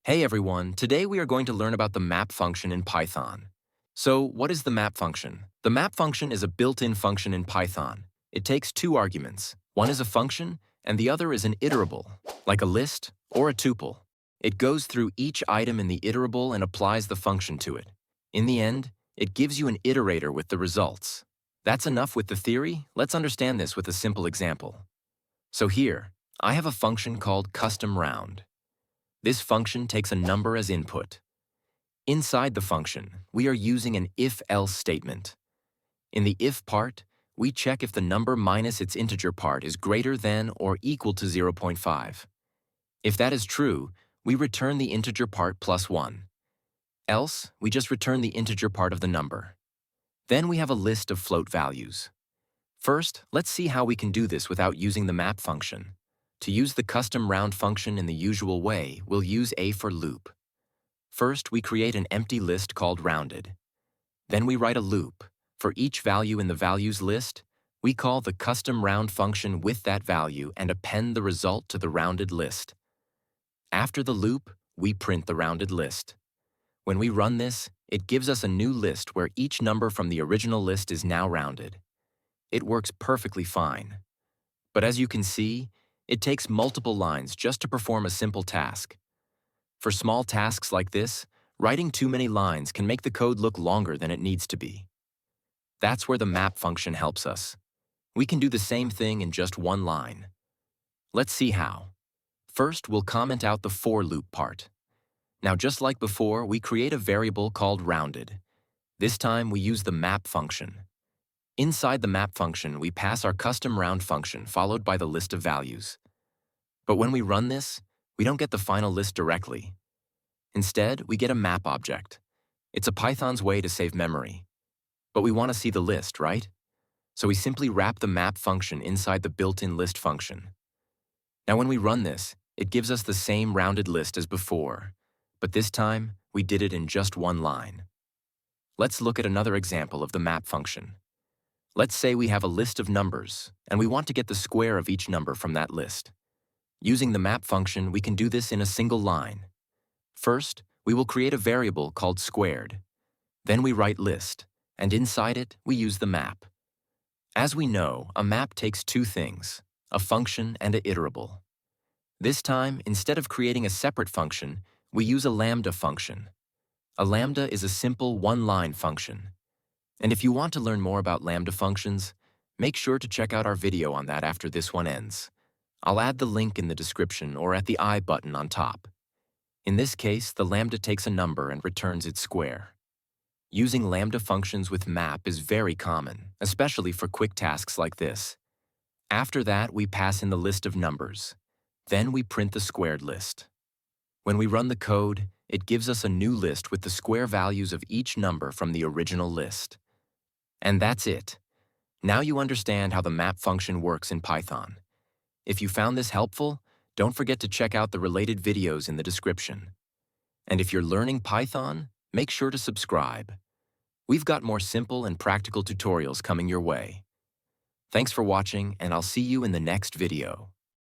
Hey everyone, today we are going to learn about the map function in Python. So, what is the map function? The map function is a built-in function in Python. It takes two arguments. One is a function, and the other is an iterable, like a list or a tuple. It goes through each item in the iterable and applies the function to it. In the end, it gives you an iterator with the results. That's enough with the theory. Let's understand this with a simple example. So here, I have a function called custom_round. This function takes a number as input. Inside the function, we are using an if-else statement. In the if part, we check if the number minus its integer part is greater than or equal to 0.5. If that is true, we return the integer part plus 1. Else, we just return the integer part of the number. Then we have a list of float values. First, let's see how we can do this without using the map function. To use the custom_round function in the usual way, we'll use a for loop. First, we create an empty list called rounded. Then we write a loop. For each value in the values list, we call the custom_round function with that value and append the result to the rounded list. After the loop, we print the rounded list. When we run this, it gives us a new list where each number from the original list is now rounded. It works perfectly fine. But as you can see, it takes multiple lines just to perform a simple task. For small tasks like this, writing too many lines can make the code look longer than it needs to be. That's where the map function helps us. We can do the same thing in just one line. Let's see how. First, we'll comment out the for loop part. Now, just like before, we create a variable called rounded. This time, we use the map function. Inside the map function, we pass our custom_round function followed by the list of values. But when we run this, we don't get the final list directly. Instead, we get a map object. It's a Python's way to save memory. But we want to see the list, right? So we simply wrap the map function inside the built-in list function. Now when we run this, it gives us the same rounded list as before, but this time, we did it in just one line. Let's look at another example of the map function. Let's say we have a list of numbers, and we want to get the square of each number from that list. Using the map function, we can do this in a single line. First, we will create a variable called squared. Then we write list, and inside it, we use the map. As we know, a map takes two things, a function and an iterable. This time, instead of creating a separate function, we use a lambda function. A lambda is a simple one-line function. And if you want to learn more about lambda functions, make sure to check out our video on that after this one ends. I'll add the link in the description or at the I button on top. In this case, the lambda takes a number and returns its square. Using lambda functions with map is very common, especially for quick tasks like this. After that, we pass in the list of numbers. Then we print the squared list. When we run the code, it gives us a new list with the square values of each number from the original list. And that's it. Now you understand how the map function works in Python. If you found this helpful, don't forget to check out the related videos in the description. And if you're learning Python, make sure to subscribe. We've got more simple and practical tutorials coming your way. Thanks for watching, and I'll see you in the next video.